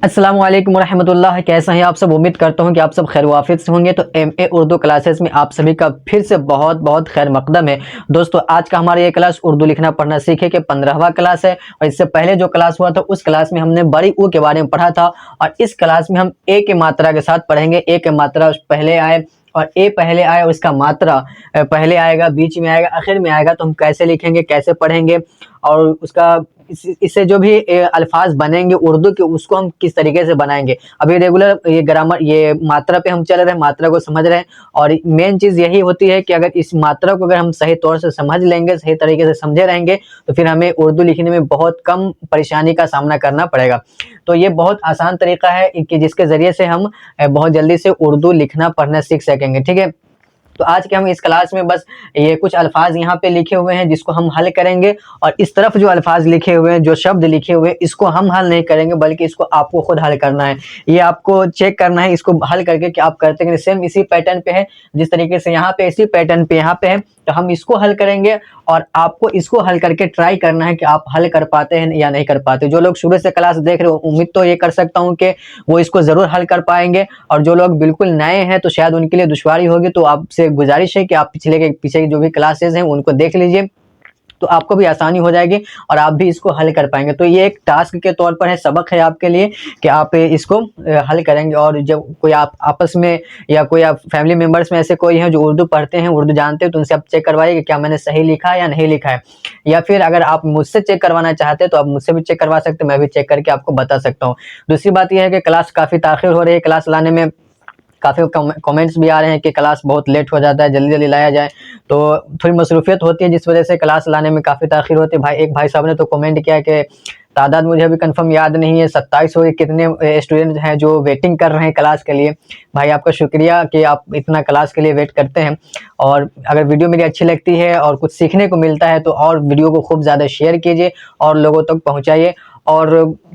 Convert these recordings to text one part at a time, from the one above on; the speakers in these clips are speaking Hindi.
अस्सलाम वालेकुम रहमतुल्लाह। कैसे हैं आप सब? उम्मीद करता हूं कि आप सब खैर वाफियत से होंगे। तो एमए उर्दू क्लासेस में आप सभी का फिर से बहुत बहुत खैर मकदम है। दोस्तों, आज का हमारा ये क्लास उर्दू लिखना पढ़ना सीखे के 15वां क्लास है। और इससे पहले जो क्लास हुआ था उस क्लास में हमने बड़ी ऊ के बारे में पढ़ा था, और इस क्लास में हम ए की मात्रा के साथ पढ़ेंगे। ए की मात्रा पहले आए और ए पहले आए और इसका मात्रा पहले आएगा, बीच में आएगा, आखिर में आएगा, तो हम कैसे लिखेंगे, कैसे पढ़ेंगे, और उसका इससे जो भी अल्फाज बनेंगे उर्दू के, उसको हम किस तरीके से बनाएंगे। अभी रेगुलर ये ग्रामर, ये मात्रा पे हम चल रहे हैं, मात्रा को समझ रहे हैं। और मेन चीज यही होती है कि अगर इस मात्रा को अगर हम सही तौर से समझ लेंगे, सही तरीके से समझे रहेंगे, तो फिर हमें उर्दू लिखने में बहुत कम परेशानी का सामना करना पड़ेगा। तो ये बहुत आसान तरीका है कि जिसके जरिए से हम बहुत जल्दी से उर्दू लिखना पढ़ना सीख सकेंगे। ठीक है, तो आज के हम इस क्लास में बस ये कुछ अल्फाज यहाँ पे लिखे हुए हैं जिसको हम हल करेंगे, और इस तरफ जो अल्फाज लिखे हुए हैं, जो शब्द लिखे हुए हैं, इसको हम हल नहीं करेंगे, बल्कि इसको आपको खुद हल करना है। ये आपको चेक करना है इसको हल करके कि आप करते हैं सेम इसी पैटर्न पे है, जिस तरीके से यहाँ पे इसी पैटर्न पे यहाँ पे है। तो हम इसको हल करेंगे और आपको इसको हल करके ट्राई करना है कि आप हल कर पाते हैं या नहीं कर पाते। जो लोग शुरू से क्लास देख रहे हो, उम्मीद तो ये कर सकता हूँ कि वो इसको जरूर हल कर पाएंगे, और जो लोग बिल्कुल नए हैं तो शायद उनके लिए दुश्वारी होगी। तो आपसे गुजारिश है कि आप पीछे की जो भी क्लासेस हैं उनको देख लीजिए, तो आपको भी आसानी हो जाएगी और आप भी इसको हल कर पाएंगे। तो ये एक टास्क के तौर पर है, सबक है आपके लिए कि आप इसको हल करेंगे। और जब कोई आप आपस में या कोई आप फैमिली मेंबर्स में ऐसे कोई हैं जो उर्दू पढ़ते हैं, उर्दू जानते हैं, तो उनसे आप चेक करवाइए कि क्या मैंने सही लिखा है या नहीं लिखा है। या फिर अगर आप मुझसे चेक करवाना चाहते हैं तो आप मुझसे भी चेक करवा सकते हैं, मैं भी चेक करके आपको बता सकता हूँ। दूसरी बात यह है कि क्लास काफ़ी ताख़िर हो रही है, क्लास लाने में काफ़ी कमेंट्स भी आ रहे हैं कि क्लास बहुत लेट हो जाता है, जल्दी जल्दी लाया जाए। तो थोड़ी मसरूफियत होती है जिस वजह से क्लास लाने में काफ़ी ताख़िर होती है। एक भाई साहब ने तो कमेंट किया कि तादाद मुझे अभी कंफर्म याद नहीं है, 27 हो गए, कितने स्टूडेंट हैं जो वेटिंग कर रहे हैं क्लास के लिए। भाई आपका शुक्रिया कि आप इतना क्लास के लिए वेट करते हैं। और अगर वीडियो मेरी अच्छी लगती है और कुछ सीखने को मिलता है तो और वीडियो को खूब ज़्यादा शेयर कीजिए और लोगों तक पहुँचाइए। और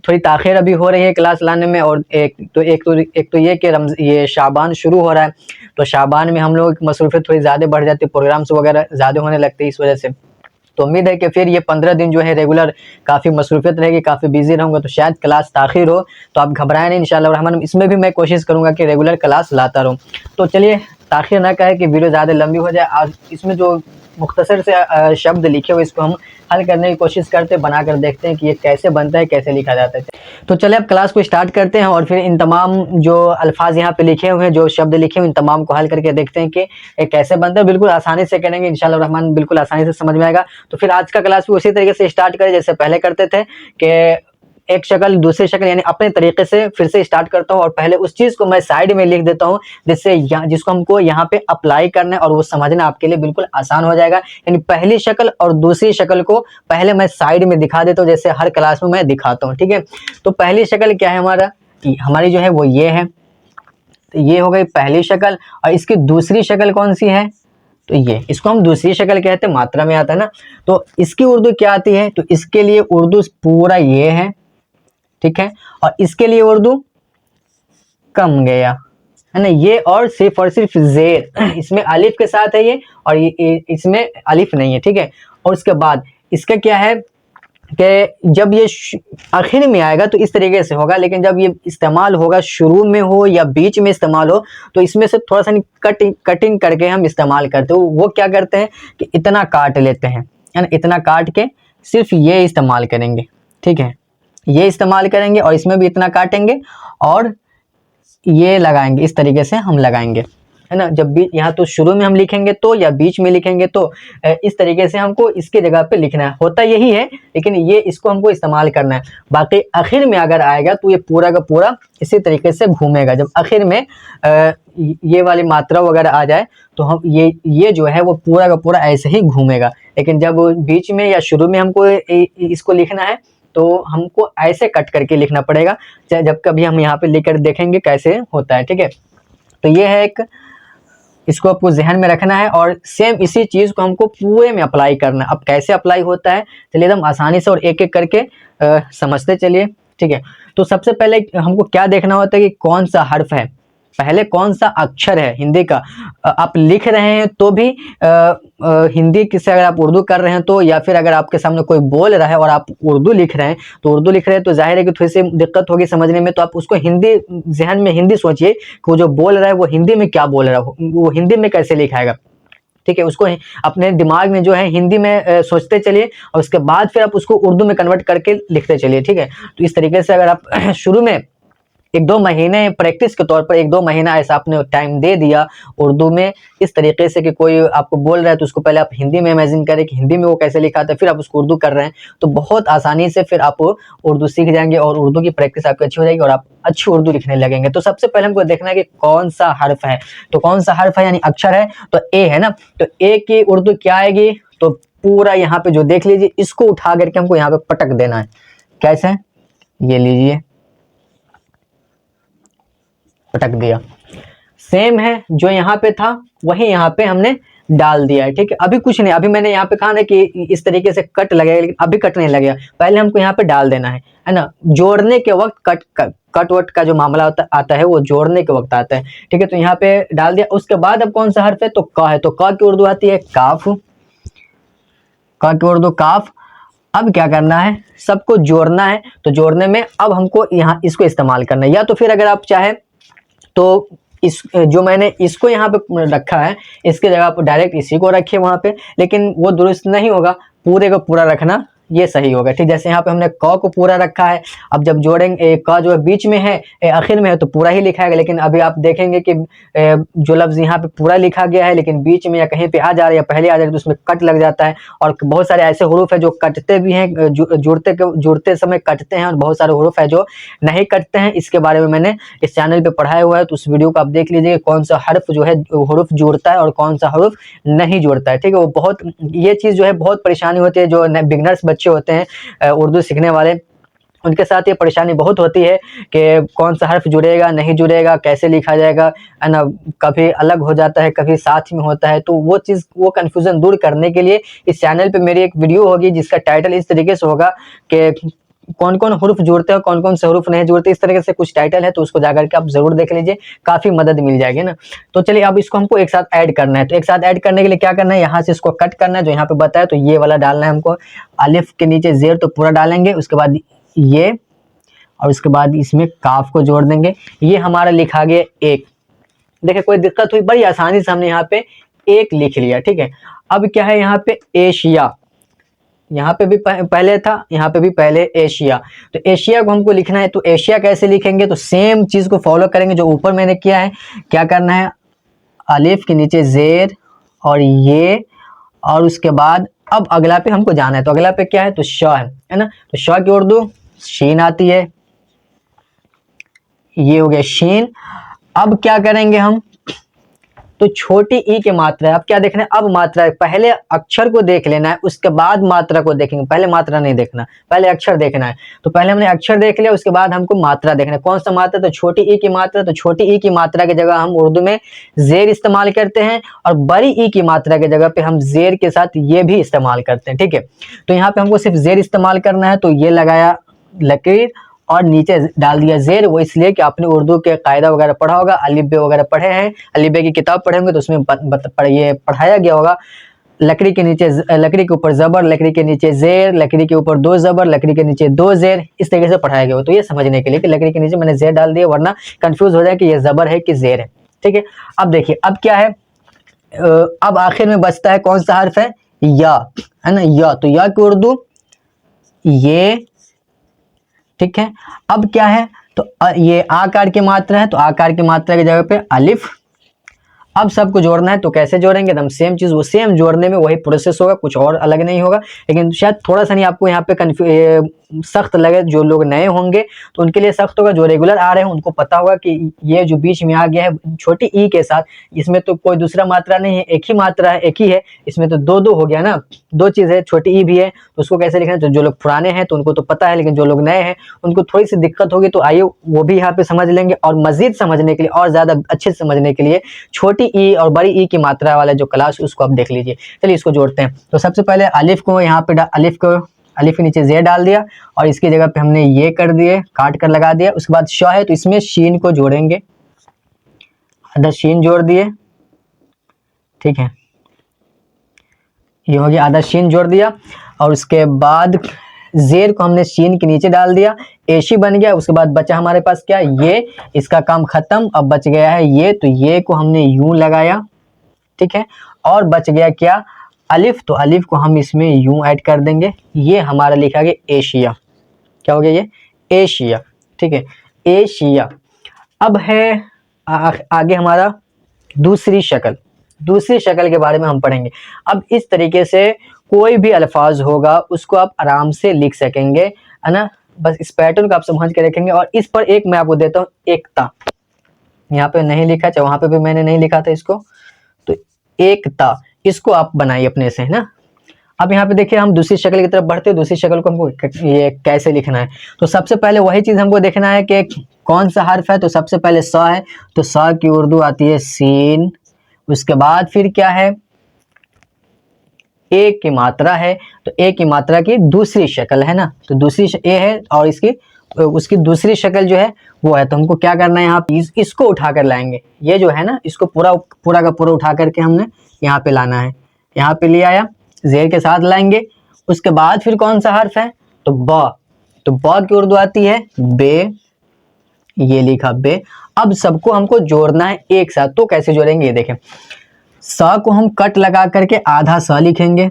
थोड़ी ताख़िर अभी हो रही है क्लास लाने में। और एक तो ये कि ये शाबान शुरू हो रहा है, तो शाबान में हम लोग की मसरूफियत थोड़ी ज़्यादा बढ़ जाती है, प्रोग्राम्स वगैरह ज़्यादा होने लगते हैं इस वजह से। तो उम्मीद है कि फिर ये 15 दिन जो है रेगुलर काफ़ी मसरूफियत रहेगी, काफ़ी बिजी रहूँगा, तो शायद क्लास ताख़िर हो। तो आप घबराएं नहीं, इंशाअल्लाह रहमान इसमें भी मैं कोशिश करूँगा कि रेगुलर क्लास लाता रहूँ। तो चलिए, ताख़िर ना करें कि वीडियो ज़्यादा लंबी हो जाए। आज इसमें जो मुख्तसर से शब्द लिखे हुए इसको हम हल करने की कोशिश करते हैं, बनाकर देखते हैं कि ये कैसे बनता है, कैसे लिखा जाता है। तो चलिए अब क्लास को स्टार्ट करते हैं और फिर इन तमाम जो अल्फाज यहाँ पे लिखे हुए हैं, जो शब्द लिखे हुए हैं, इन तमाम को हल करके देखते हैं कि ये कैसे बनता है। बिल्कुल आसानी से करेंगे इंशाअल्लाह रहमान, बिल्कुल आसानी से समझ में आएगा। तो फिर आज का क्लास भी उसी तरीके से स्टार्ट करें जैसे पहले करते थे कि एक शक्ल दूसरी शक्ल, यानी अपने तरीके से फिर से स्टार्ट करता हूँ और पहले उस चीज़ को मैं साइड में लिख देता हूँ जिससे जिसको हमको यहाँ पे अप्लाई करना है, और वो समझना आपके लिए बिल्कुल आसान हो जाएगा। यानी पहली शक्ल और दूसरी शक्ल को पहले मैं साइड में दिखा देता हूँ, जैसे हर क्लास में मैं दिखाता हूँ। ठीक है, तो पहली शक्ल क्या है हमारी जो है वो ये है। तो ये हो गई पहली शक्ल, और इसकी दूसरी शक्ल कौन सी है? तो ये, इसको हम दूसरी शक्ल कहते हैं, मात्रा में आता है ना। तो इसकी उर्दू क्या आती है? तो इसके लिए उर्दू पूरा ये है, ठीक है, और इसके लिए उर्दू कम गया है ना, ये और सिर्फ जेर, इसमें अलिफ के साथ है ये, और ये इसमें अलिफ नहीं है। ठीक है, और उसके बाद इसका क्या है कि जब ये आखिर में आएगा तो इस तरीके से होगा, लेकिन जब ये इस्तेमाल होगा, शुरू में हो या बीच में इस्तेमाल हो, तो इसमें से थोड़ा सा कटिंग करके हम इस्तेमाल करते हो। वो क्या करते हैं कि इतना काट लेते हैं, है ना, इतना काट के सिर्फ ये इस्तेमाल करेंगे। ठीक है, ये इस्तेमाल करेंगे और इसमें भी इतना काटेंगे और ये लगाएंगे, इस तरीके से हम लगाएंगे, है ना। जब भी यहाँ तो शुरू में हम लिखेंगे तो, या बीच में लिखेंगे तो, इस तरीके से हमको इसके जगह पे लिखना है। होता यही है, लेकिन ये इसको हमको इस्तेमाल करना है। बाकी आखिर में अगर आएगा तो ये पूरा का पूरा इसी तरीके से घूमेगा। जब आखिर में ये वाली मात्रा वगैरह आ जाए तो हम ये जो है वो पूरा का पूरा ऐसे ही घूमेगा। लेकिन जब बीच में या शुरू में हमको इसको लिखना है तो हमको ऐसे कट करके लिखना पड़ेगा। जब कभी हम यहाँ पे लिखकर देखेंगे कैसे होता है। ठीक है, तो ये है एक, इसको आपको जहन में रखना है और सेम इसी चीज़ को हमको पूरे में अप्लाई करना है। अब कैसे अप्लाई होता है चलिए एकदम आसानी से और एक एक करके समझते चलिए। ठीक है, तो सबसे पहले हमको क्या देखना होता है कि कौन सा हर्फ है। पहले कौन सा अक्षर है हिंदी का आप लिख रहे हैं तो भी हिंदी से अगर आप उर्दू कर रहे हैं तो, या फिर अगर आपके सामने कोई बोल रहा है और आप उर्दू लिख रहे हैं तो उर्दू लिख रहे हैं तो जाहिर है कि थोड़ी सी दिक्कत होगी समझने में। तो आप उसको हिंदी जहन में हिंदी सोचिए कि वो जो बोल रहा है वो हिंदी में क्या बोल रहा है, वो हिंदी में कैसे लिखाएगा। ठीक है, उसको अपने दिमाग में जो है हिंदी में सोचते चलिए और उसके बाद फिर आप उसको उर्दू में कन्वर्ट करके लिखते चलिए। ठीक है, तो इस तरीके से अगर आप शुरू में 1-2 महीने प्रैक्टिस के तौर पर 1-2 महीना ऐसा आपने टाइम दे दिया उर्दू में, इस तरीके से कि कोई आपको बोल रहा है तो उसको पहले आप हिंदी में इमेजिन करें कि हिंदी में वो कैसे लिखा था, फिर आप उसको उर्दू कर रहे हैं, तो बहुत आसानी से फिर आप उर्दू सीख जाएंगे और उर्दू की प्रैक्टिस आपकी अच्छी हो जाएगी और आप अच्छी उर्दू लिखने लगेंगे। तो सबसे पहले हमको देखना है कि कौन सा हर्फ है, तो कौन सा हर्फ है यानी अक्षर है, तो ए है ना, तो ए की उर्दू क्या आएगी, तो पूरा यहाँ पे जो देख लीजिए इसको उठा करके हमको यहाँ पे पटक देना है। कैसे, ये लीजिए पटक दिया, सेम है जो यहाँ पे था वही यहाँ पे हमने डाल दिया है। ठीक है, अभी कुछ नहीं, अभी मैंने यहाँ पे कहा ना कि इस तरीके से कट लगेगा, लेकिन अभी कट नहीं लगेगा, पहले हमको यहाँ पे डाल देना है ना। जोड़ने के वक्त कट वट का जो मामला आता है वो जोड़ने के वक्त आता है। ठीक है, तो यहाँ पे डाल दिया। उसके बाद अब कौन सा हर्फ है, तो क है, तो क की उर्दू आती है काफ, क की उर्दू काफ। अब क्या करना है, सबको जोड़ना है, तो जोड़ने में अब हमको यहाँ इसको इस्तेमाल करना है, या तो फिर अगर आप चाहे तो इस जो मैंने इसको यहाँ पे रखा है इसके जगह आप डायरेक्ट इसी को रखिए वहां पे, लेकिन वो दुरुस्त नहीं होगा, पूरे को पूरा रखना ये सही होगा। ठीक, जैसे यहाँ पे हमने क को पूरा रखा है, अब जब जोड़ेंगे क जो है बीच में है आखिर में है तो पूरा ही लिखा है, लेकिन अभी आप देखेंगे कि जो लफ्ज यहाँ पे पूरा लिखा गया है लेकिन बीच में या कहीं पे आ जा रहा है या पहले आ जा रहा है तो उसमें कट लग जाता है। और बहुत सारे ऐसे हरूफ है जो कटते भी हैं, जुड़ते समय कटते हैं, और बहुत सारे हरूफ है जो नहीं कटते हैं। इसके बारे में मैंने इस चैनल पे पढ़ाया हुआ है, तो उस वीडियो को आप देख लीजिए कौन सा हर्फ जो है हरूफ जोड़ता है और कौन सा हरूफ नहीं जोड़ता है। ठीक है, वो बहुत ये चीज़ जो है बहुत परेशानी होती है, जो बिगनर्स बच्चे होते हैं उर्दू सीखने वाले, उनके साथ ये परेशानी बहुत होती है कि कौन सा हर्फ जुड़ेगा नहीं जुड़ेगा, कैसे लिखा जाएगा, है ना, कभी अलग हो जाता है कभी साथ में होता है। तो वो चीज़ वो कन्फ्यूज़न दूर करने के लिए इस चैनल पे मेरी एक वीडियो होगी जिसका टाइटल इस तरीके से होगा कि कौन कौन हरूफ जुड़ते हैं कौन कौन से हरूफ नहीं जुड़ते, इस तरीके से कुछ टाइटल है, तो उसको जाकर के आप जरूर देख लीजिए, काफ़ी मदद मिल जाएगी ना। तो चलिए अब इसको हमको एक साथ ऐड करना है, तो एक साथ ऐड करने के लिए क्या करना है, यहाँ से इसको कट करना है जो यहाँ पे बताया, तो ये वाला डालना है हमको, अलिफ के नीचे जेर तो पूरा डालेंगे, उसके बाद ये, और उसके बाद इसमें काफ को जोड़ देंगे। ये हमारा लिखा गया एक, देखिए कोई दिक्कत हुई, बड़ी आसानी से हमने यहाँ पे एक लिख लिया। ठीक है, अब क्या है यहाँ पे एशिया, यहाँ पे भी पहले था, यहाँ पे भी पहले एशिया, तो एशिया को हमको लिखना है, तो एशिया कैसे लिखेंगे, तो सेम चीज को फॉलो करेंगे जो ऊपर मैंने किया है। क्या करना है, अलिफ के नीचे जेर और ये, और उसके बाद अब अगला पे हमको जाना है, तो अगला पे क्या है, तो श है ना, तो श की उर्दू शीन आती है, ये हो गया शीन। अब क्या करेंगे हम, तो छोटी ई की मात्रा है, अब क्या देखना है, अब मात्रा है, पहले अक्षर को देख लेना है उसके बाद मात्रा को देखेंगे, पहले मात्रा नहीं देखना, पहले अक्षर देखना है। तो पहले हमने अक्षर देख लिया, उसके बाद हमको मात्रा देखना है, कौन सा मात्रा, तो छोटी ई की मात्रा। तो छोटी ई की मात्रा की जगह हम उर्दू में जेर इस्तेमाल करते हैं, और बड़ी ई की मात्रा की जगह पे हम जेर के साथ ये भी इस्तेमाल करते हैं। ठीक है, तो यहाँ पे हमको सिर्फ जेर इस्तेमाल करना है, तो ये लगाया लकीर और नीचे डाल दिया जेर, वो इसलिए कि आपने उर्दू के कायदा वगैरह पढ़ा होगा, अलिफ बे वगैरह पढ़े हैं, अलिफ बे की किताब पढ़े होंगे तो उसमें ये पढ़ाया गया होगा, लकड़ी के नीचे लकड़ी के ऊपर जबर, लकड़ी के नीचे जेर, लकड़ी के ऊपर 2 जबर, लकड़ी के नीचे 2 जेर, इस तरीके से पढ़ाया गया हो। तो ये समझने के लिए कि लकड़ी के नीचे मैंने जेर डाल दिया, वरना कंफ्यूज हो जाए कि ये जबर है कि जेर है। ठीक है, अब देखिए अब क्या है, अब आखिर में बचता है कौन सा हर्फ है, या, है ना, या, तो या की उर्दू ये। ठीक है, अब क्या है, तो ये आकार की मात्रा है, तो आकार की मात्रा की जगह पे अलिफ। अब सबको जोड़ना है, तो कैसे जोड़ेंगे, एकदम सेम चीज, वो सेम जोड़ने में वही प्रोसेस होगा, कुछ और अलग नहीं होगा, लेकिन शायद थोड़ा सा नहीं आपको यहाँ पे सख्त लगे, जो लोग नए होंगे तो उनके लिए सख्त होगा, जो रेगुलर आ रहे हैं उनको पता होगा कि ये जो बीच में आ गया है छोटी ई के साथ, इसमें तो कोई दूसरा मात्रा नहीं है, एक ही मात्रा है, एक ही है, इसमें तो दो हो गया ना, 2 चीज है, छोटी ई भी है, तो उसको कैसे लिखना है, तो जो लोग पुराने हैं तो उनको तो पता है, लेकिन जो लोग नए हैं उनको थोड़ी सी दिक्कत होगी, तो आइए वो भी यहाँ पे समझ लेंगे। और मजीद समझने के लिए और ज्यादा अच्छे से समझने के लिए छोटी ई और बड़ी ई की मात्रा वाला जो क्लास उसको आप देख लीजिए। चलिए इसको जोड़ते हैं, तो सबसे पहले अलिफ को यहाँ पे अलिफ के नीचे जे डाल दिया, और इसकी जगह पे हमने ये कर दिए, काट कर लगा दिया। उसके बाद श है तो इसमें शीन को जोड़ेंगे, आधा शीन जोड़ दिए, ठीक है, ये हो गया, आधा शीन जोड़ दिया। और उसके बाद जेर को हमने शीन के नीचे डाल दिया, एशी बन गया। उसके बाद बचा हमारे पास क्या, ये, इसका काम खत्म। अब बच गया है ये, तो ये को हमने यूं लगाया, ठीक है। और बच गया क्या, अलिफ, तो अलिफ को हम इसमें यूं ऐड कर देंगे। ये हमारा लिखा गया एशिया, क्या हो गया ये, एशिया, ठीक है, एशिया। अब है आगे हमारा दूसरी शक्ल, दूसरी शक्ल के बारे में हम पढ़ेंगे। अब इस तरीके से कोई भी अल्फाज होगा उसको आप आराम से लिख सकेंगे, है ना। बस इस पैटर्न को आप समझ के रखेंगे। और इस पर एक मैं आपको देता हूँ एकता, यहाँ पे नहीं लिखा, चाहे वहां पे भी मैंने नहीं लिखा था इसको, तो एकता, इसको आप बनाइए अपने से, है ना। अब यहाँ पे देखिए हम दूसरी शक्ल की तरफ बढ़ते हैं। दूसरी शक्ल को हमको ये कैसे लिखना है, तो सबसे पहले वही चीज हमको देखना है कि कौन सा हर्फ है। तो सबसे पहले स है, तो स की उर्दू आती है सीन। उसके बाद फिर क्या है, ए की मात्रा है, तो ए की मात्रा की दूसरी शक्ल है ना, तो दूसरी ए है और इसकी उसकी दूसरी शक्ल जो है वो है। तो हमको क्या करना है, यहाँ पे इसको उठा कर लाएंगे, ये जो है ना, इसको पूरा पूरा का पूरा उठा करके हमने यहाँ पे लाना है। यहाँ पे ले आया, जेर के साथ लाएंगे। उसके बाद फिर कौन सा हर्फ है, तो ब, तो ब की उर्दू आती है बे, ये लिखा बे। अब सबको हमको जोड़ना है एक साथ, तो कैसे जोड़ेंगे ये देखें। स को हम कट लगा करके आधा स लिखेंगे,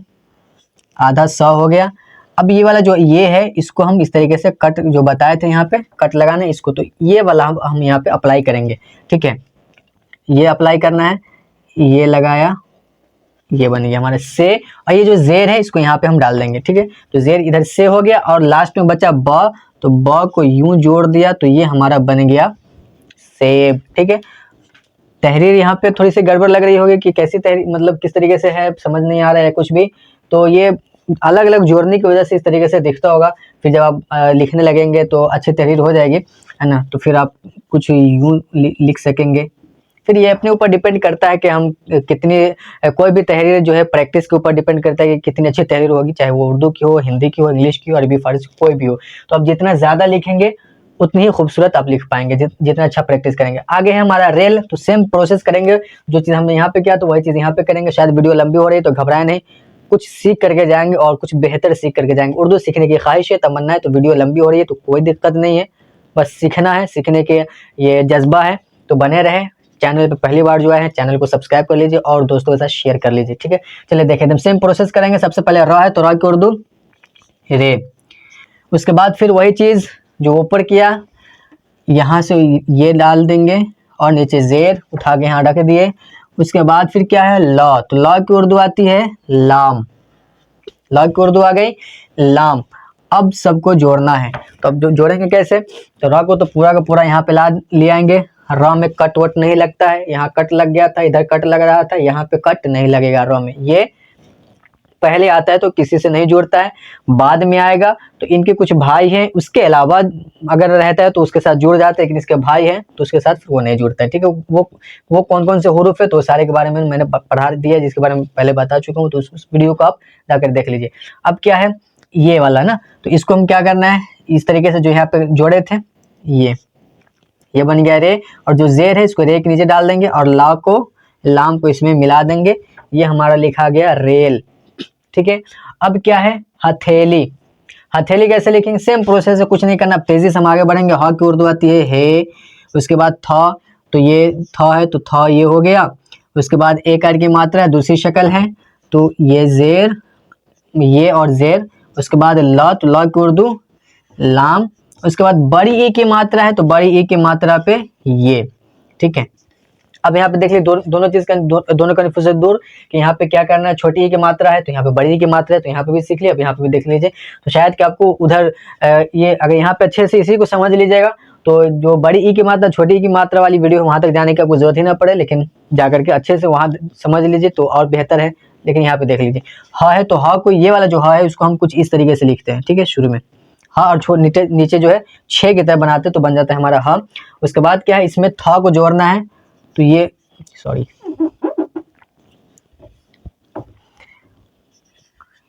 आधा स हो गया। अब ये वाला जो ये है इसको हम इस तरीके से कट जो बताए थे यहाँ पे कट लगाना है इसको, तो ये वाला हम यहाँ पे अप्लाई करेंगे, ठीक है, ये अप्लाई करना है, ये लगाया, ये बन गया हमारे से। और ये जो जेर है इसको यहाँ पे हम डाल देंगे, ठीक है। तो जेर इधर से हो गया और लास्ट में बचा ब, तो ब को यूं जोड़ दिया, तो ये हमारा बन गया सेब, ठीक है। तहरीर यहाँ पे थोड़ी सी गड़बड़ लग रही होगी कि कैसी तहरीर, मतलब किस तरीके से है, समझ नहीं आ रहा है कुछ भी, तो ये अलग अलग जोड़ने की वजह से इस तरीके से दिखता होगा। फिर जब आप लिखने लगेंगे तो अच्छी तहरीर हो जाएगी, है ना, तो फिर आप कुछ यूं लिख सकेंगे। फिर ये अपने ऊपर डिपेंड करता है कि हम कितनी, कोई भी तहरीर जो है प्रैक्टिस के ऊपर डिपेंड करता है कि कितनी अच्छी तहरीर होगी, चाहे वो उर्दू की हो, हिंदी की हो, इंग्लिश की हो, अरबी फारसी कोई भी हो। तो आप जितना ज़्यादा लिखेंगे उतनी ही खूबसूरत आप लिख पाएंगे, जितना अच्छा प्रैक्टिस करेंगे। आगे है हमारा रेल, तो सेम प्रोसेस करेंगे, जो चीज़ हमने यहाँ पे किया तो वही चीज़ यहाँ पे करेंगे। शायद वीडियो लंबी हो रही है तो घबराए नहीं, कुछ सीख करके जाएंगे और कुछ बेहतर सीख करके जाएंगे। उर्दू सीखने की ख्वाहिश है, तमन्ना है, तो वीडियो लंबी हो रही है तो कोई दिक्कत नहीं है, बस सीखना है, सीखने के ये जज्बा है, तो बने रहे। चैनल पे पहली बार जो आए हैं चैनल को सब्सक्राइब कर लीजिए और दोस्तों के साथ शेयर कर लीजिए, ठीक है। चलिए देखें, एकदम सेम प्रोसेस करेंगे। सबसे पहले र है तो र की उर्दू रे, उसके बाद फिर वही चीज़ जो ऊपर किया, यहाँ से ये डाल देंगे और नीचे जेर उठा के यहाँ रख दिए। उसके बाद फिर क्या है, ल, तो ल की उर्दू आती है लाम, ल की उर्दू आ गई लाम। अब सबको जोड़ना है, तो अब जोड़ेंगे कैसे, तो र को तो पूरा का पूरा यहाँ पे ला ले आएंगे। र में कट वट नहीं लगता है, यहाँ कट लग गया था, इधर कट लग रहा था, यहाँ पे कट नहीं लगेगा। र में ये पहले आता है तो किसी से नहीं जुड़ता है, बाद में आएगा तो इनके कुछ भाई हैं, उसके अलावा अगर रहता है तो उसके साथ जुड़ जाता है, लेकिन इसके भाई हैं तो उसके साथ वो नहीं जुड़ता है, ठीक है। वो कौन कौन से हुरूफ है तो सारे के बारे में मैंने पढ़ा दिया, जिसके बारे में पहले बता चुका हूँ, तो उस वीडियो को आप जाकर देख लीजिए। अब क्या है ये वाला ना, तो इसको हम क्या करना है, इस तरीके से जो यहाँ पे जोड़े थे ये बन गया रे, और जो जेर है इसको रे के नीचे डाल देंगे और लाम को इसमें मिला देंगे, ये हमारा लिखा गया रेल, ठीक है। अब क्या है हथेली, हथेली कैसे लिखेंगे, सेम प्रोसेस है, कुछ नहीं करना, तेजी से हम आगे बढ़ेंगे। ह की उर्दू आती है हे, उसके बाद थ, तो ये थ है तो थ ये हो गया। उसके बाद एक की मात्रा दूसरी शक्ल है, तो ये जेर, ये और जेर। उसके बाद ल, तो ल की उर्दू लाम। उसके बाद बड़ी ई की मात्रा है तो बड़ी ई की मात्रा पे ये, ठीक है। अब यहाँ पे देख लीजिए दोनों चीज का दोनों कन्फ्यूजन दूर कि यहाँ पे क्या करना है, छोटी ई की मात्रा है तो यहाँ पे बड़ी ई की मात्रा है, तो यहाँ पे भी सीख लिया, अब यहाँ पे भी देख लीजिए। तो शायद कि आपको उधर ये अगर यहाँ पे अच्छे से इसी को समझ लीजिएगा तो जो बड़ी ई की मात्रा छोटी ई की मात्रा वाली वीडियो वहां तक जाने की आपको जरूरत ही ना पड़े, लेकिन जाकर के अच्छे से वहां समझ लीजिए तो और बेहतर है। लेकिन यहाँ पे देख लीजिए ह है तो ह को ये वाला जो ह है उसको हम कुछ इस तरीके से लिखते हैं, ठीक है, शुरू में हाँ, और नीचे जो है 6 की तरह बनाते तो बन जाता है हमारा ह। उसके बाद क्या है, इसमें थ को जोड़ना है, तो ये सॉरी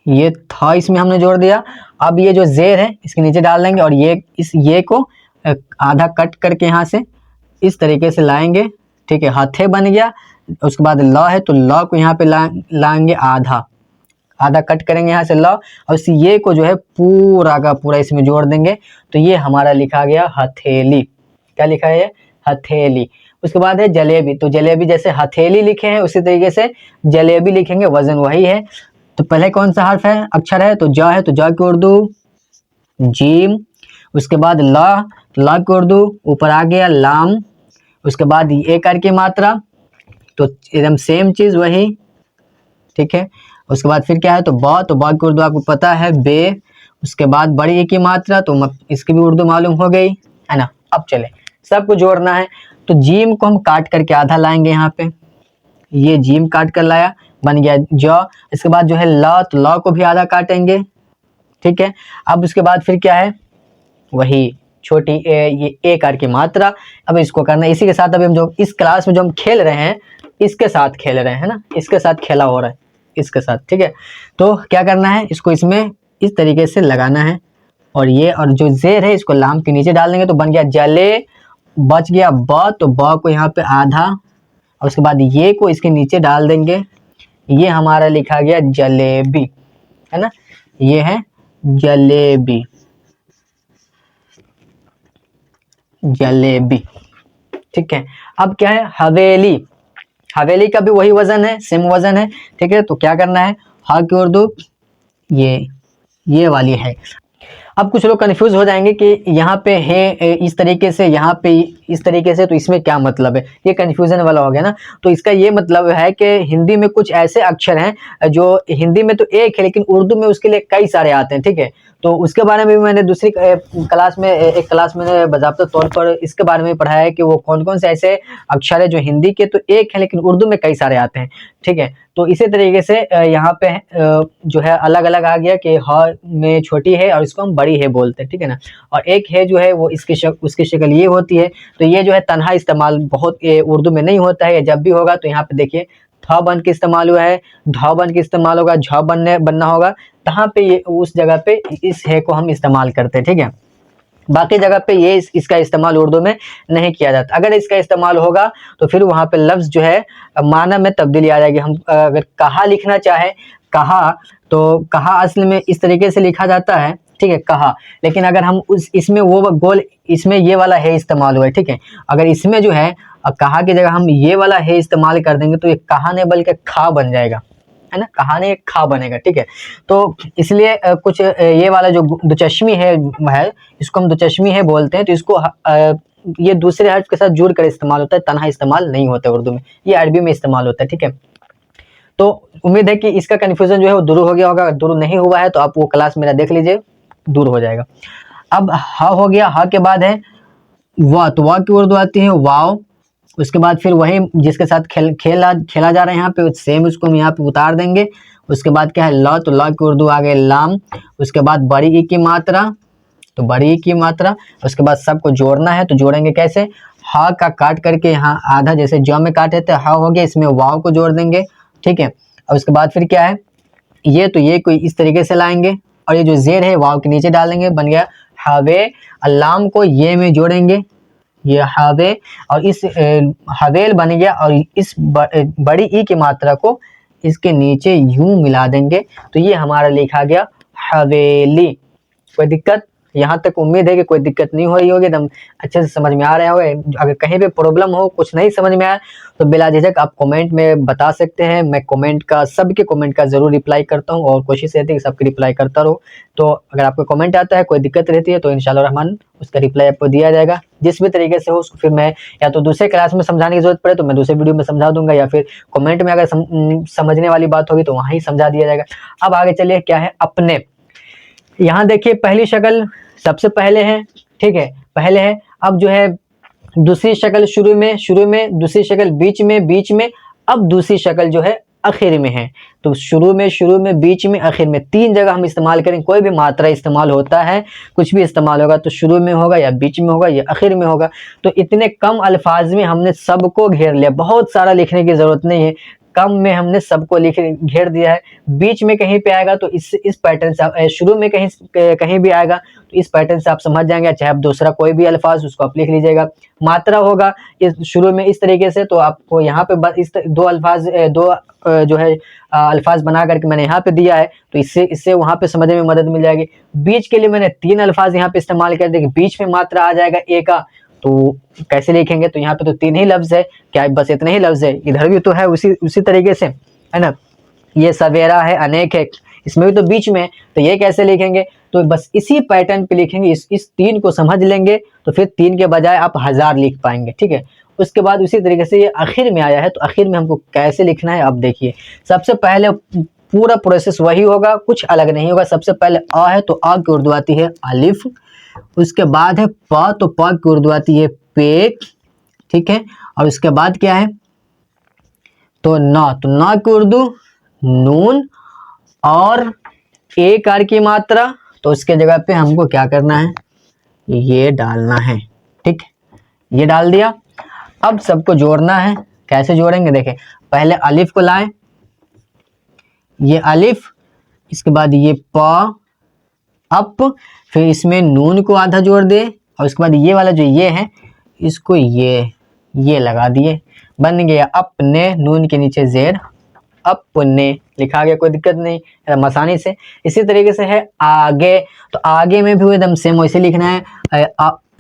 ये था इसमें हमने जोड़ दिया। अब ये जो जेर है इसके नीचे डाल देंगे और ये को आधा कट करके यहाँ से इस तरीके से लाएंगे, ठीक है, हथे बन गया। उसके बाद ल है तो ल को यहाँ पे लाएंगे आधा, आधा कट करेंगे यहाँ से ल, और इस ये को जो है पूरा का पूरा इसमें जोड़ देंगे, तो ये हमारा लिखा गया हथेली। क्या लिखा है ये? हथेली। उसके बाद है जलेबी, तो जलेबी जैसे हथेली लिखे हैं उसी तरीके से जलेबी लिखेंगे, वजन वही है। तो पहले कौन सा हर्फ है, अक्षर है? तो ज है, तो ज की उर्दू जीम। उसके बाद ल, ल की उर्दू ऊपर आ गया लाम। उसके बाद ए करके मात्रा, तो एकदम सेम चीज वही, ठीक है। उसके बाद फिर क्या है, तो ब की उर्दू आपको पता है बे। उसके बाद बड़ी ए की मात्रा, तो इसकी भी उर्दू मालूम हो गई है ना। अब चले सबको जोड़ना है, तो जीम को हम काट करके आधा लाएंगे यहाँ पे, ये जीम काट कर लाया, बन गया ज। इसके बाद जो है ल, तो ल को भी आधा काटेंगे, ठीक है। अब उसके बाद फिर क्या है, वही छोटी ए, ये ए करके मात्रा। अब इसको करना है इसी के साथ। अभी हम जो इस क्लास में जो हम खेल रहे हैं, इसके साथ खेल रहे हैं ना, इसके साथ खेला हो रहा है, इसके साथ, ठीक है। तो क्या करना है, इसको इसमें इस तरीके से लगाना है, और ये और जो जेर है इसको लाम के नीचे डाल देंगे, तो बन गया जले। बच गया ब, तो ब को यहाँ पे आधा, और उसके बाद ये को इसके नीचे डाल देंगे, ये हमारा लिखा गया जलेबी, है ना। ये है जलेबी, जलेबी, ठीक है। अब क्या है, हवेली। हवेली का भी वही वजन है, सेम वजन है, ठीक है। तो क्या करना है, हा की उर्दू ये वाली है। अब कुछ लोग कंफ्यूज हो जाएंगे कि यहाँ पे है इस तरीके से, यहाँ पे इस तरीके से, तो इसमें क्या मतलब है, ये कंफ्यूजन वाला हो गया ना। तो इसका ये मतलब है कि हिंदी में कुछ ऐसे अक्षर हैं जो हिंदी में तो एक है, लेकिन उर्दू में उसके लिए कई सारे आते हैं, ठीक है। तो उसके बारे में भी मैंने दूसरी क्लास में, एक क्लास में बाज़ाब्ता तौर पर इसके बारे में पढ़ाया है कि वो कौन कौन से ऐसे अक्षर है जो हिंदी के तो एक है लेकिन उर्दू में कई सारे आते हैं, ठीक है। तो इसी तरीके से यहाँ पे जो है अलग अलग आ गया कि ह में छोटी है और इसको हम बड़ी है बोलते हैं, ठीक है ना। और एक है जो है वो उसकी शक्ल ये होती है, तो ये जो है तन्हा इस्तेमाल बहुत उर्दू में नहीं होता है। जब भी होगा तो यहाँ पे देखिए थ बन के इस्तेमाल हुआ है, ढ बन के इस्तेमाल होगा, झ बनना होगा, तहाँ पे ये उस जगह पे इस है को हम इस्तेमाल करते हैं, ठीक है। बाकी जगह पे ये इसका इस्तेमाल उर्दू में नहीं किया जाता। अगर इसका इस्तेमाल होगा तो फिर वहाँ पे लफ्ज़ जो है माना में तब्दीली आ जाएगी। हम अगर कहा लिखना चाहे, कहा, तो कहा असल में इस तरीके से लिखा जाता है, ठीक है, कहा। लेकिन अगर हम इसमें वो गोल, इसमें ये वाला है इस्तेमाल हुआ है, ठीक है। अगर इसमें जो है कहा की जगह हम ये वाला है इस्तेमाल कर देंगे तो ये कहा नहीं बल्कि खा बन जाएगा, है ना, कहानी एक खा बनेगा, ठीक है। तो इसलिए कुछ ये वाला जो दुचश्मी है इसको हम दुचश्मी है बोलते हैं। तो इसको ये दूसरे हर्फ के साथ जुड़ कर इस्तेमाल होता है, तन्हा इस्तेमाल नहीं होता है उर्दू में, ये अरबी में इस्तेमाल होता है, ठीक है। तो उम्मीद है कि इसका कन्फ्यूजन जो है वो दूर हो गया होगा। अगर दूर नहीं हुआ है तो आप वो क्लास मेरा देख लीजिए, दूर हो जाएगा। अब हा हो गया, हा के बाद है वाह, तो वाह की उर्दू आती है वाव। उसके बाद फिर वही जिसके साथ खेला जा रहा है यहाँ पे सेम उसको हम यहाँ पे उतार देंगे। उसके बाद क्या है ल, तो ल की उर्दू आ गई लाम। उसके बाद बड़ी ई की मात्रा, तो बड़ी ई की मात्रा। उसके बाद सबको जोड़ना है, तो जोड़ेंगे कैसे, हा का काट करके यहाँ आधा जैसे ज में काटे थे, हा हो गया, इसमें वाव को जोड़ देंगे, ठीक है। और उसके बाद फिर क्या है, ये तो ये कोई इस तरीके से लाएंगे, और ये जो जेर है वाव के नीचे डालेंगे, बन गया हवे। अल्लाम को ये में जोड़ेंगे, ये हवे, और इस हवेल बन गया, और इस बड़ी ई की मात्रा को इसके नीचे यूं मिला देंगे, तो ये हमारा लिखा गया हवेली। कोई दिक्कत, यहाँ तक उम्मीद है कि कोई दिक्कत नहीं हो रही होगी, एकदम अच्छे से समझ में आ रहा होगा। अगर कहीं पे प्रॉब्लम हो, कुछ नहीं समझ में आया, तो बिला झिझक आप कमेंट में बता सकते हैं। मैं कमेंट का, सबके कमेंट का ज़रूर रिप्लाई करता हूँ, और कोशिश रहती है कि सबकी रिप्लाई करता रहूँ। तो अगर आपको कमेंट आता है, कोई दिक्कत रहती है, तो इंशाल्लाह रहमान उसका रिप्लाई आपको दिया जाएगा, जिस भी तरीके से हो। उसको फिर मैं या तो दूसरे क्लास में समझाने की जरूरत पड़े तो मैं दूसरे वीडियो में समझा दूंगा, या फिर कमेंट में अगर समझने वाली बात होगी तो वहाँ ही समझा दिया जाएगा। अब आगे चलिए, क्या है अपने। यहाँ देखिए पहली शक्ल सबसे पहले है, ठीक है, पहले है। अब जो है दूसरी शक्ल शुरू में, दूसरी शक्ल बीच में, अब दूसरी शक्ल जो है आखिर में है। तो शुरू में, बीच में, आखिर में, तीन जगह हम इस्तेमाल करें। कोई भी मात्रा इस्तेमाल होता है, कुछ भी इस्तेमाल होगा तो शुरू में होगा, या बीच में होगा, या आखिर में होगा। तो इतने कम अल्फाज में हमने सबको घेर लिया, बहुत सारा लिखने की ज़रूरत नहीं है। कम में हमने सबको लिख घेर दिया है। बीच में कहीं पे आएगा तो इस पैटर्न से शुरू में कहीं भी आएगा तो इस पैटर्न से आप समझ जाएंगे, चाहे आप दूसरा कोई भी अल्फाज उसको आप लिख लीजिएगा। मात्रा होगा इस शुरू में इस तरीके से, तो आपको यहाँ पे बस इस दो अल्फाज जो है अल्फाज बना करके मैंने यहाँ पे दिया है, तो इससे वहाँ पे समझने में मदद मिल जाएगी। बीच के लिए मैंने 3 अल्फाज यहाँ पे इस्तेमाल कर दिए, बीच में मात्रा आ जाएगा ए का, तो कैसे लिखेंगे, तो यहाँ पे तो 3 ही लफ्ज है, क्या बस इतने ही लफ्ज है, इधर भी तो है उसी तरीके से, है ना। ये सवेरा है, अनेक है, इसमें भी तो बीच में है, तो ये कैसे लिखेंगे, तो बस इसी पैटर्न पे लिखेंगे। इस 3 को समझ लेंगे तो फिर 3 के बजाय आप 1000 लिख पाएंगे, ठीक है। उसके बाद उसी तरीके से ये आखिर में आया है, तो आखिर में हमको कैसे लिखना है अब देखिए। सबसे पहले पूरा प्रोसेस वही होगा, कुछ अलग नहीं होगा। सबसे पहले आ है तो आ की उर्दू आती है अलिफ, उसके बाद है प, तो प की उर्दू आती है पे, ठीक है। और उसके बाद क्या है, तो ना की उर्दू नून, और एक आर की मात्रा, तो उसके जगह पे हमको क्या करना है, ये डालना है, ठीक, ये डाल दिया। अब सबको जोड़ना है, कैसे जोड़ेंगे देखें, पहले अलिफ को लाएं, ये अलिफ, इसके बाद ये प अप, फिर इसमें नून को आधा जोड़ दे, और उसके बाद ये वाला जो ये है इसको ये लगा दिए, बन गया अपने, नून के नीचे जेर, अपने लिखा गया, कोई दिक्कत नहीं, आसानी से। इसी तरीके से है आगे, तो आगे में भी एकदम सेम वैसे लिखना है।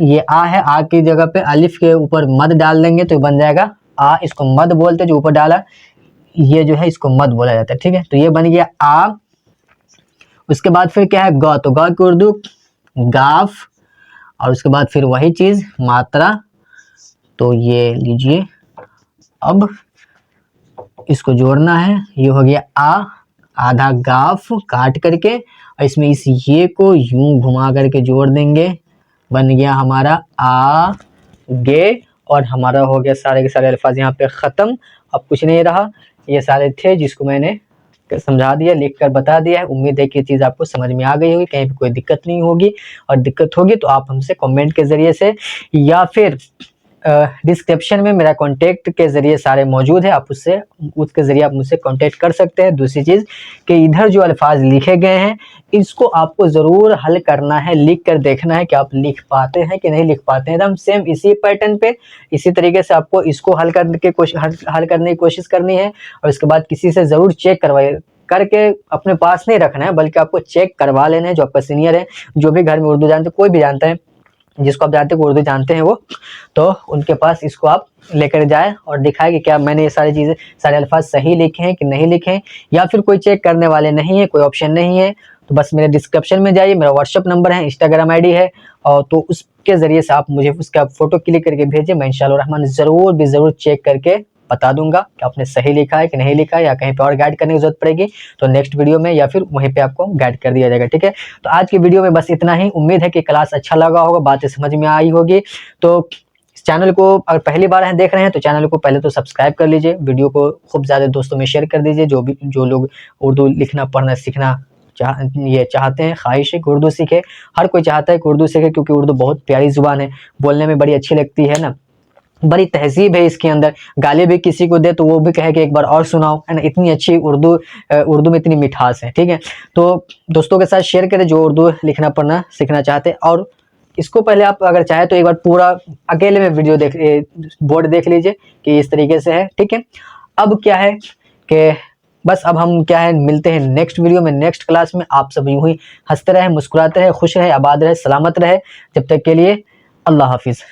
ये आ है, आ की जगह पे अलिफ के ऊपर मद डाल देंगे तो बन जाएगा आ, इसको मद बोलते हैं, जो ऊपर डाला ये जो है इसको मद बोला जाता है, ठीक है। तो ये बन गया आ। उसके बाद फिर क्या है ग, तो ग की उर्दू गाफ, और उसके बाद फिर वही चीज मात्रा, तो ये लीजिए, अब इसको जोड़ना है, ये हो गया आ, आधा गाफ काट करके, और इसमें इस ये को यूं घुमा करके जोड़ देंगे, बन गया हमारा आ गे, और हमारा हो गया सारे के सारे अल्फाज यहाँ पे ख़त्म। अब कुछ नहीं रहा, ये सारे थे जिसको मैंने समझा दिया, लिख कर बता दिया है। उम्मीद है कि ये चीज़ आपको समझ में आ गई होगी, कहीं पे कोई दिक्कत नहीं होगी, और दिक्कत होगी तो आप हमसे कमेंट के ज़रिए से या फिर डिस्क्रिप्शन में मेरा कॉन्टेक्ट के ज़रिए सारे मौजूद है, आप उसके ज़रिए आप मुझसे कॉन्टेक्ट कर सकते हैं। दूसरी चीज़ कि इधर जो अल्फाज लिखे गए हैं इसको आपको ज़रूर हल करना है, लिख कर देखना है कि आप लिख पाते हैं कि नहीं लिख पाते हैं। एकदम सेम इसी पैटर्न पे इसी तरीके से आपको इसको हल करने की कोशिश करनी है, और इसके बाद किसी से ज़रूर चेक करके अपने पास नहीं रखना है, बल्कि आपको चेक करवा लेना है। जो आपका सीनियर है, जो भी घर में उर्दू जानते, कोई भी जानता है, जिसको आप जानते हैं उर्दू जानते हैं वो, तो उनके पास इसको आप लेकर जाए और दिखाए कि क्या मैंने ये सारी चीज़ें, सारे अल्फाज सही लिखे हैं कि नहीं लिखे हैं। या फिर कोई चेक करने वाले नहीं है, कोई ऑप्शन नहीं है, तो बस मेरे डिस्क्रिप्शन में जाइए, मेरा व्हाट्सअप नंबर है, इंस्टाग्राम आईडी है, और तो उसके ज़रिए से आप मुझे उसका फ़ोटो क्लिक करके भेजिए। मैं इंशाअल्लाह रहमान ज़रूर चेक करके बता दूंगा कि आपने सही लिखा है कि नहीं लिखा है, या कहीं पे और गाइड करने की जरूरत पड़ेगी तो नेक्स्ट वीडियो में या फिर वहीं पे आपको गाइड कर दिया जाएगा, ठीक है। तो आज की वीडियो में बस इतना ही। उम्मीद है कि क्लास अच्छा लगा होगा, बातें समझ में आई होगी। तो चैनल को अगर पहली बार देख रहे हैं तो चैनल को पहले तो सब्सक्राइब कर लीजिए, वीडियो को खूब ज़्यादा दोस्तों में शेयर कर दीजिए। जो लोग उर्दू लिखना पढ़ना सीखना चाहते हैं, ख्वाहिश है कि उर्दू सीखे, हर कोई चाहता है कि उर्दू सीखे, क्योंकि उर्दू बहुत प्यारी ज़ुबान है, बोलने में बड़ी अच्छी लगती है ना, बड़ी तहजीब है इसके अंदर। गाली भी किसी को दे तो वो भी कहे कि एक बार और सुनाओ, है ना, इतनी अच्छी उर्दू में इतनी मिठास है, ठीक है। तो दोस्तों के साथ शेयर करें जो उर्दू लिखना पढ़ना सीखना चाहते हैं। और इसको पहले आप अगर चाहे तो एक बार पूरा अकेले में बोर्ड देख लीजिए कि इस तरीके से है, ठीक है। अब क्या है कि बस अब हम क्या है मिलते हैं नेक्स्ट वीडियो में, नेक्स्ट क्लास में। आप सब यूं ही हंसते रहे, मुस्कुराते रहे, खुश रहे, आबाद रहे, सलामत रहे। जब तक के लिए अल्लाह हाफिज़।